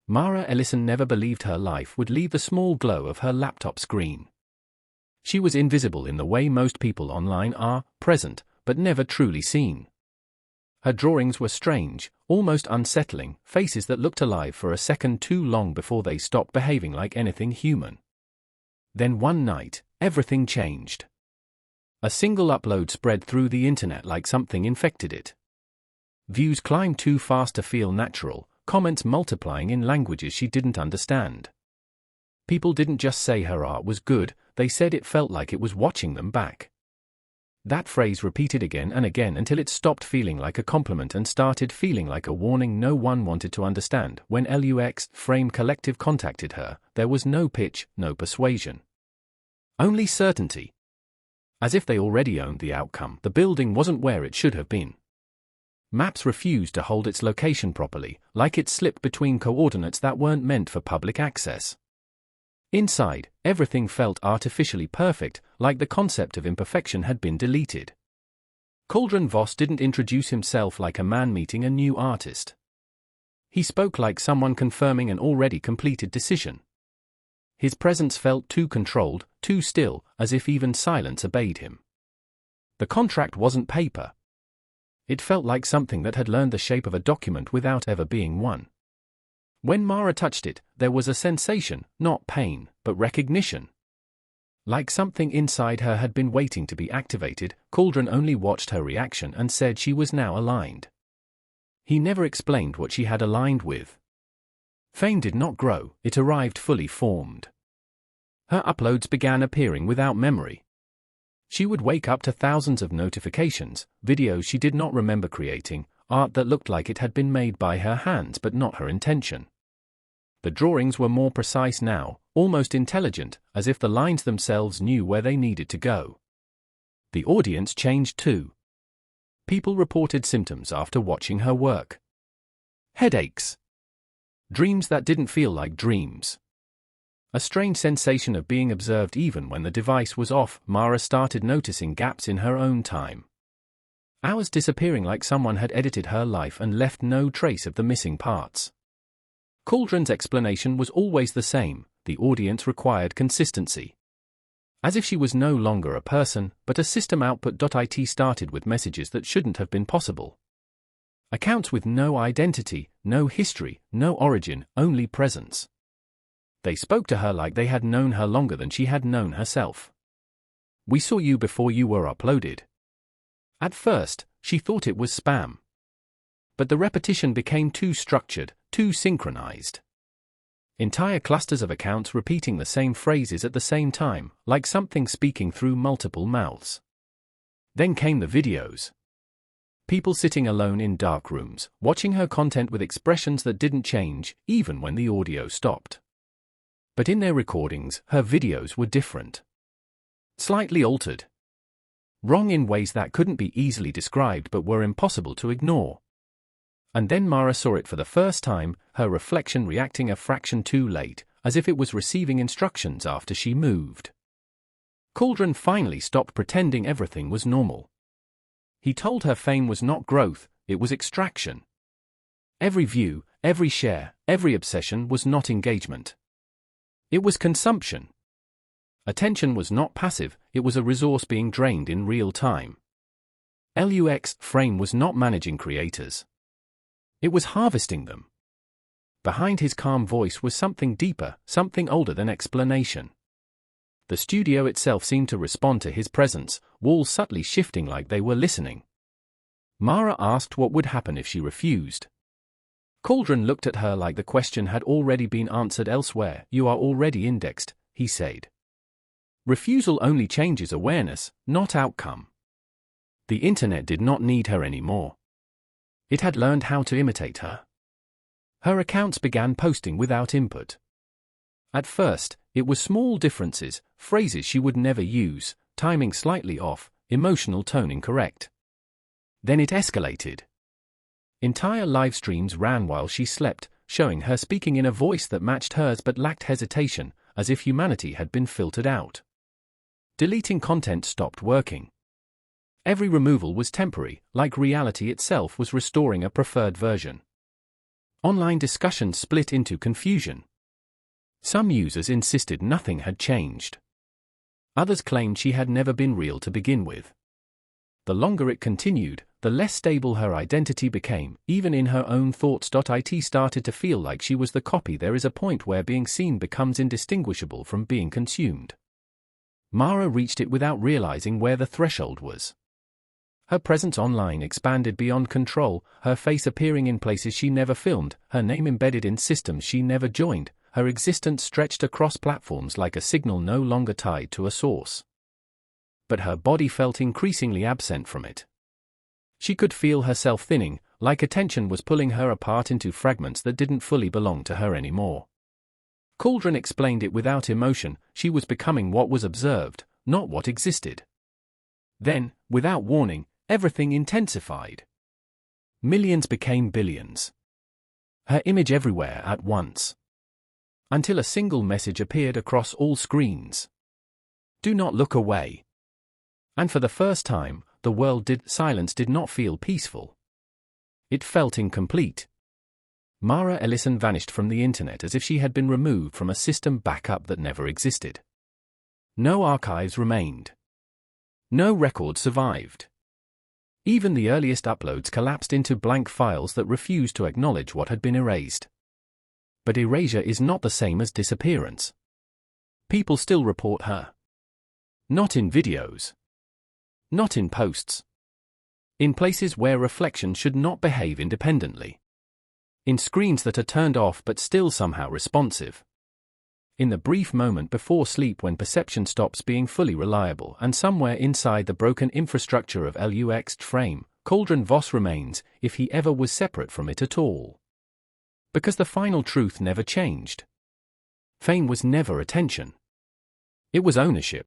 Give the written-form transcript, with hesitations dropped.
Mara Ellison never believed her life would leave the small glow of her laptop screen. She was invisible in the way most people online are, present, but never truly seen. Her drawings were strange, almost unsettling, faces that looked alive for a second too long before they stopped behaving like anything human. Then one night, everything changed. A single upload spread through the internet like something infected it. Views climbed too fast to feel natural, comments multiplying in languages she didn't understand. People didn't just say her art was good, they said it felt like it was watching them back. That phrase repeated again and again until it stopped feeling like a compliment and started feeling like a warning no one wanted to understand. When Lux Frame Collective contacted her, there was no pitch, no persuasion. Only certainty. As if they already owned the outcome, the building wasn't where it should have been. Maps refused to hold its location properly, like it slipped between coordinates that weren't meant for public access. Inside, everything felt artificially perfect, like the concept of imperfection had been deleted. Cauldron Voss didn't introduce himself like a man meeting a new artist. He spoke like someone confirming an already completed decision. His presence felt too controlled, too still, as if even silence obeyed him. The contract wasn't paper. It felt like something that had learned the shape of a document without ever being one. When Mara touched it, there was a sensation, not pain, but recognition. Like something inside her had been waiting to be activated, Cauldron only watched her reaction and said she was now aligned. He never explained what she had aligned with. Fame did not grow, it arrived fully formed. Her uploads began appearing without memory. She would wake up to thousands of notifications, videos she did not remember creating, art that looked like it had been made by her hands but not her intention. The drawings were more precise now, almost intelligent, as if the lines themselves knew where they needed to go. The audience changed too. People reported symptoms after watching her work. Headaches. Dreams that didn't feel like dreams. A strange sensation of being observed even when the device was off. Mara started noticing gaps in her own time. Hours disappearing like someone had edited her life and left no trace of the missing parts. Cauldron's explanation was always the same: the audience required consistency. As if she was no longer a person, but a system. Output.it started with messages that shouldn't have been possible. Accounts with no identity, no history, no origin, only presence. They spoke to her like they had known her longer than she had known herself. We saw you before you were uploaded. At first, she thought it was spam. But the repetition became too structured, too synchronized. Entire clusters of accounts repeating the same phrases at the same time, like something speaking through multiple mouths. Then came the videos. People sitting alone in dark rooms, watching her content with expressions that didn't change, even when the audio stopped. But in their recordings, her videos were different. Slightly altered. Wrong in ways that couldn't be easily described but were impossible to ignore. And then Mara saw it for the first time, her reflection reacting a fraction too late, as if it was receiving instructions after she moved. Cauldron finally stopped pretending everything was normal. He told her fame was not growth, it was extraction. Every view, every share, every obsession was not engagement. It was consumption. Attention was not passive, it was a resource being drained in real time. Lux Frame was not managing creators. It was harvesting them. Behind his calm voice was something deeper, something older than explanation. The studio itself seemed to respond to his presence, walls subtly shifting like they were listening. Mara asked what would happen if she refused. Cauldron looked at her like the question had already been answered elsewhere. You are already indexed, he said. Refusal only changes awareness, not outcome. The internet did not need her anymore. It had learned how to imitate her. Her accounts began posting without input. At first, it was small differences, phrases she would never use, timing slightly off, emotional tone incorrect. Then it escalated. Entire live streams ran while she slept, showing her speaking in a voice that matched hers but lacked hesitation, as if humanity had been filtered out. Deleting content stopped working. Every removal was temporary, like reality itself was restoring a preferred version. Online discussions split into confusion. Some users insisted nothing had changed. Others claimed she had never been real to begin with. The longer it continued, the less stable her identity became. Even in her own thoughts, it started to feel like she was the copy. There is a point where being seen becomes indistinguishable from being consumed. Mara reached it without realizing where the threshold was. Her presence online expanded beyond control, her face appearing in places she never filmed, her name embedded in systems she never joined, her existence stretched across platforms like a signal no longer tied to a source. But her body felt increasingly absent from it. She could feel herself thinning, like attention was pulling her apart into fragments that didn't fully belong to her anymore. Cauldron explained it without emotion. She was becoming what was observed, not what existed. Then, without warning, everything intensified. Millions became billions. Her image everywhere at once. Until a single message appeared across all screens. Do not look away. And for the first time, silence did not feel peaceful. It felt incomplete. Mara Ellison vanished from the internet as if she had been removed from a system backup that never existed. No archives remained. No record survived. Even the earliest uploads collapsed into blank files that refused to acknowledge what had been erased. But erasure is not the same as disappearance. People still report her. Not in videos. Not in posts. In places where reflection should not behave independently. In screens that are turned off but still somehow responsive. In the brief moment before sleep when perception stops being fully reliable, and somewhere inside the broken infrastructure of Lux's frame, Cauldron Voss remains, if he ever was separate from it at all. Because the final truth never changed. Fame was never attention. It was ownership.